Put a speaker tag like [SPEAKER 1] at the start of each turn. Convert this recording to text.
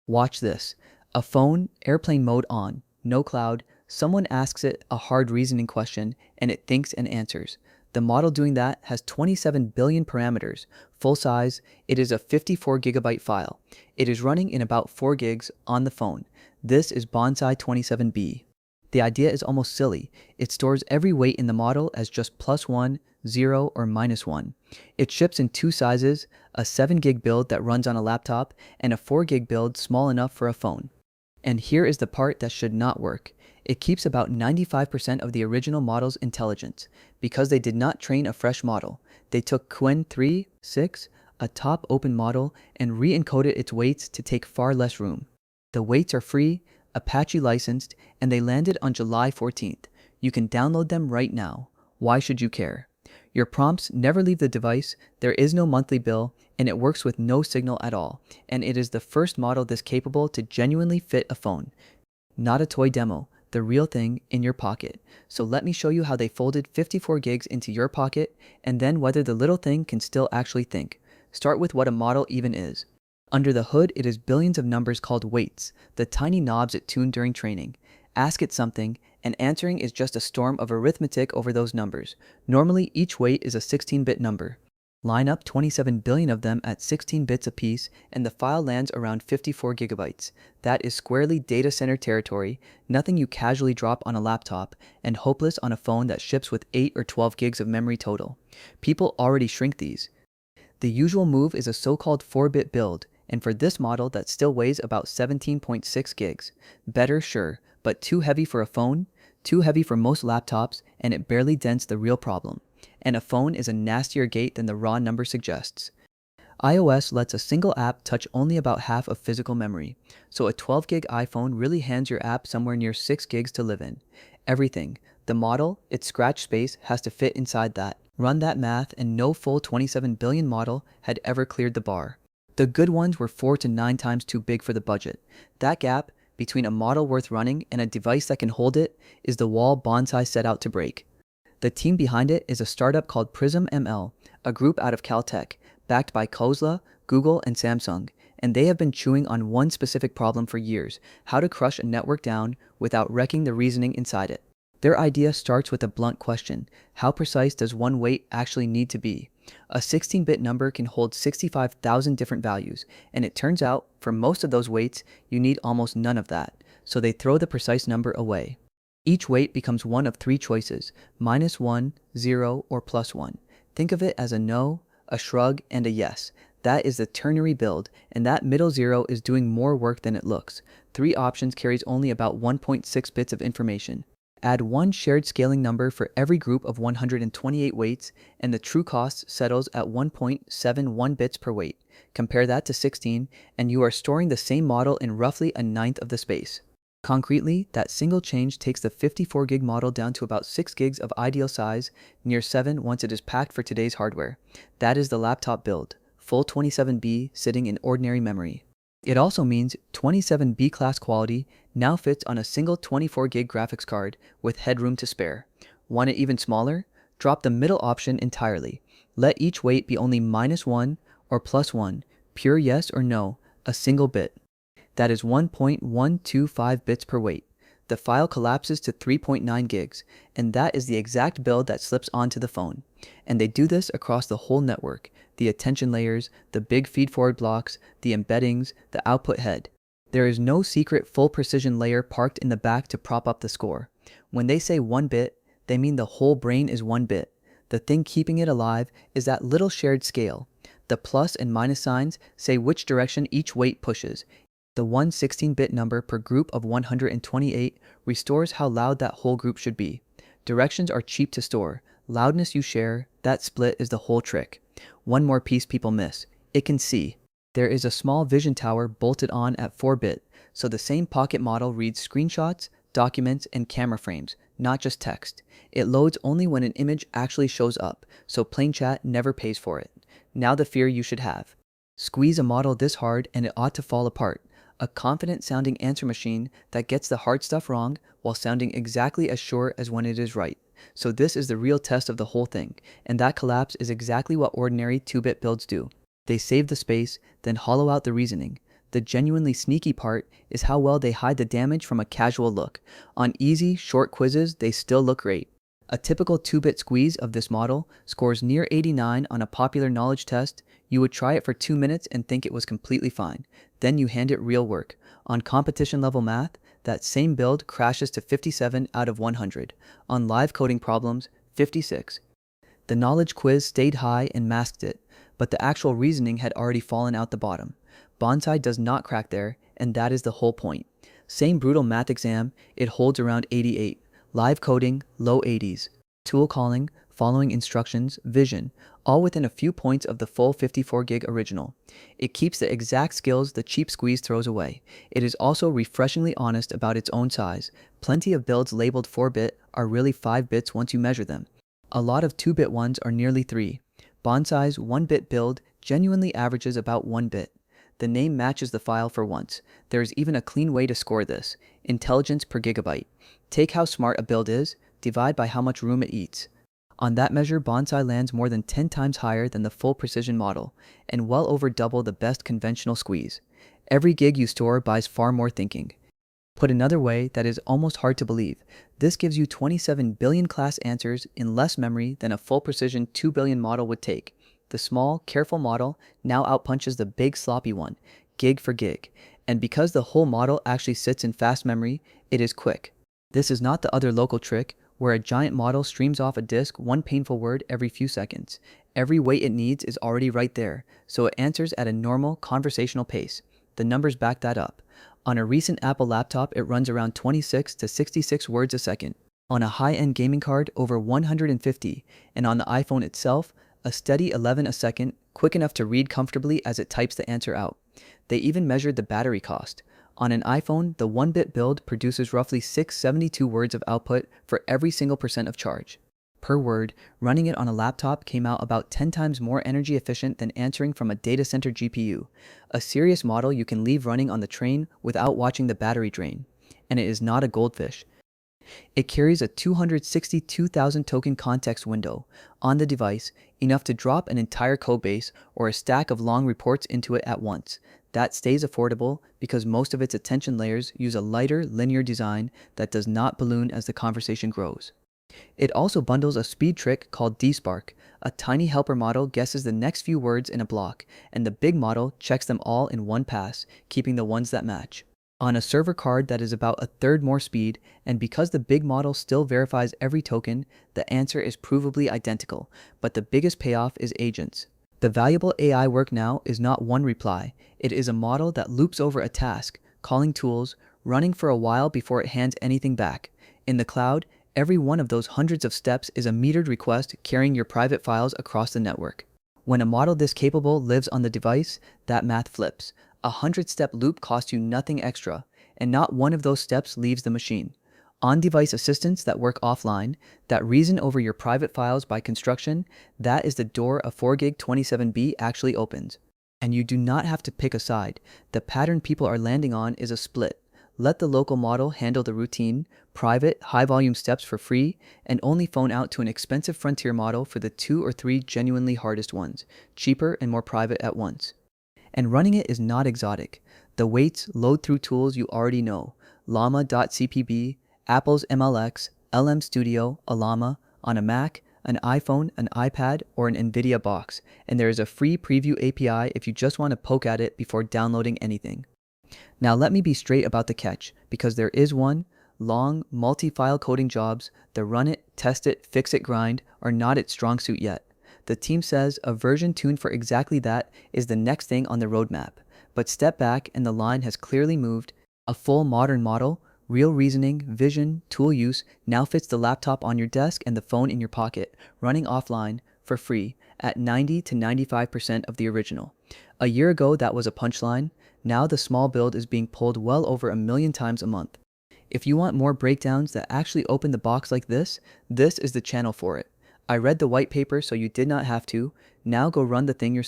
[SPEAKER 1] Watch this. A phone, airplane mode on, no cloud, someone asks it a hard reasoning question, and it thinks and answers. The model doing that has 27 billion parameters. Full size, it is a 54 gigabyte file. It is running in about 4 gigs on the phone. This is Bonsai 27B. The idea is almost silly. It stores every weight in the model as just +1, 0, or -1. It ships in two sizes, a 7 gig build that runs on a laptop and a 4 gig build small enough for a phone. And here is the part that should not work. It keeps about 95% of the original model's intelligence. Because they did not train a fresh model, they took Qwen 3.6, a top open model, and re-encoded its weights to take far less room. The weights are free, Apache licensed, and they landed on July 14th. You can download them right now. Why should you care? Your prompts never leave the device, there is no monthly bill, and it works with no signal at all. And it is the first model this capable to genuinely fit a phone. Not a toy demo, the real thing in your pocket. So let me show you how they folded 54 gigs into your pocket, and then whether the little thing can still actually think. Start with what a model even is. Under the hood, it is billions of numbers called weights, the tiny knobs it tuned during training. Ask it something, and answering is just a storm of arithmetic over those numbers. Normally, each weight is a 16-bit number. Line up 27 billion of them at 16 bits apiece, and the file lands around 54 gigabytes. That is squarely data center territory, nothing you casually drop on a laptop, and hopeless on a phone that ships with 8 or 12 gigs of memory total. People already shrink these. The usual move is a so-called 4-bit build, and for this model that still weighs about 17.6 gigs. Better, sure, but too heavy for a phone, too heavy for most laptops, and it barely dents the real problem. And a phone is a nastier gate than the raw number suggests. iOS lets a single app touch only about half of physical memory, so a 12 gig iPhone really hands your app somewhere near 6 gigs to live in. Everything, the model, its scratch space, has to fit inside that. Run that math, and no full 27 billion model had ever cleared the bar. The good ones were 4 to 9 times too big for the budget. That gap between a model worth running and a device that can hold it is the wall Bonsai set out to break. The team behind it is a startup called PrismML, a group out of Caltech, backed by Kozla, Google, and Samsung, and they have been chewing on one specific problem for years: how to crush a network down without wrecking the reasoning inside it. Their idea starts with a blunt question: how precise does one weight actually need to be? A 16-bit number can hold 65,000 different values, and it turns out, for most of those weights, you need almost none of that, so they throw the precise number away. Each weight becomes one of 3 choices: -1, 0, or +1. Think of it as a no, a shrug, and a yes. That is the ternary build, and that middle 0 is doing more work than it looks. 3 options carries only about 1.6 bits of information. Add one shared scaling number for every group of 128 weights, and the true cost settles at 1.71 bits per weight. Compare that to 16, and you are storing the same model in roughly a ninth of the space. Concretely, that single change takes the 54 gig model down to about 6 gigs of ideal size, near 7 once it is packed for today's hardware. That is the laptop build, full 27B sitting in ordinary memory. It also means 27B class quality now fits on a single 24 gig graphics card with headroom to spare. Want it even smaller? Drop the middle option entirely. Let each weight be only -1 or +1, pure yes or no, a single bit. That is 1.125 bits per weight. The file collapses to 3.9 gigs, and that is the exact build that slips onto the phone. And they do this across the whole network: the attention layers, the big feed-forward blocks, the embeddings, the output head. There is no secret full precision layer parked in the back to prop up the score. When they say 1 bit, they mean the whole brain is 1 bit. The thing keeping it alive is that little shared scale. The plus and minus signs say which direction each weight pushes. The 116-bit number per group of 128 restores how loud that whole group should be. Directions are cheap to store. Loudness you share, that split is the whole trick. One more piece people miss: it can see. There is a small vision tower bolted on at 4-bit, so the same pocket model reads screenshots, documents, and camera frames, not just text. It loads only when an image actually shows up, so plain chat never pays for it. Now the fear you should have. Squeeze a model this hard and it ought to fall apart. A confident-sounding answer machine that gets the hard stuff wrong while sounding exactly as sure as when it is right. So this is the real test of the whole thing, and that collapse is exactly what ordinary 2-bit builds do. They save the space, then hollow out the reasoning. The genuinely sneaky part is how well they hide the damage from a casual look. On easy, short quizzes, they still look great. A typical 2-bit squeeze of this model scores near 89 on a popular knowledge test. You would try it for 2 minutes and think it was completely fine. Then you hand it real work. On competition level math, that same build crashes to 57 out of 100. On live coding problems, 56. The knowledge quiz stayed high and masked it, but the actual reasoning had already fallen out the bottom. Bonsai does not crack there, and that is the whole point. Same brutal math exam, it holds around 88. Live coding, low 80s. Tool calling, following instructions, vision, all within a few points of the full 54 gig original. It keeps the exact skills the cheap squeeze throws away. It is also refreshingly honest about its own size. Plenty of builds labeled 4-bit are really 5 bits once you measure them. A lot of 2-bit ones are nearly 3. Bonsai's 1-bit build genuinely averages about 1 bit. The name matches the file for once. There is even a clean way to score this. Intelligence per gigabyte. Take how smart a build is, divide by how much room it eats. On that measure, Bonsai lands more than 10 times higher than the full precision model, and well over double the best conventional squeeze. Every gig you store buys far more thinking. Put another way that is almost hard to believe, this gives you 27 billion class answers in less memory than a full precision 2 billion model would take. The small, careful model now outpunches the big sloppy one, gig for gig. And because the whole model actually sits in fast memory, it is quick. This is not the other local trick, where a giant model streams off a disk one painful word every few seconds. Every weight it needs is already right there, so it answers at a normal, conversational pace. The numbers back that up. On a recent Apple laptop, it runs around 26 to 66 words a second. On a high-end gaming card, over 150, and on the iPhone itself, a steady 11 a second, quick enough to read comfortably as it types the answer out. They even measured the battery cost. On an iPhone, the 1-bit build produces roughly 672 words of output for every single % of charge. Per word, running it on a laptop came out about 10 times more energy efficient than answering from a data center GPU. A serious model you can leave running on the train without watching the battery drain. And it is not a goldfish. It carries a 262,000 token context window on the device, enough to drop an entire codebase or a stack of long reports into it at once. That stays affordable because most of its attention layers use a lighter, linear design that does not balloon as the conversation grows. It also bundles a speed trick called DSpark. A tiny helper model guesses the next few words in a block, and the big model checks them all in one pass, keeping the ones that match. On a server card that is about a third more speed, and because the big model still verifies every token, the answer is provably identical, but the biggest payoff is agents. The valuable AI work now is not one reply. It is a model that loops over a task, calling tools, running for a while before it hands anything back. In the cloud, every one of those hundreds of steps is a metered request carrying your private files across the network. When a model this capable lives on the device, that math flips. A 100-step loop costs you nothing extra, and not one of those steps leaves the machine. On-device assistants that work offline, that reason over your private files by construction, that is the door a 4GB 27B actually opens. And you do not have to pick a side. The pattern people are landing on is a split. Let the local model handle the routine, private, high-volume steps for free, and only phone out to an expensive frontier model for the 2 or 3 genuinely hardest ones, cheaper and more private at once. And running it is not exotic. The weights load through tools you already know, llama.cpb, Apple's MLX, LM Studio, Llama, on a Mac, an iPhone, an iPad, or an Nvidia box, and there is a free preview API if you just want to poke at it before downloading anything. Now let me be straight about the catch, because there is one. Long, multi-file coding jobs, the run it, test it, fix it grind, are not its strong suit yet. The team says a version tuned for exactly that is the next thing on the roadmap. But step back and the line has clearly moved. A full modern model, real reasoning, vision, tool use now fits the laptop on your desk and the phone in your pocket, running offline, for free, at 90 to 95% of the original. A year ago that was a punchline. Now the small build is being pulled well over 1 million times a month. If you want more breakdowns that actually open the box like this is the channel for it. I read the white paper so you did not have to. Now go run the thing yourself.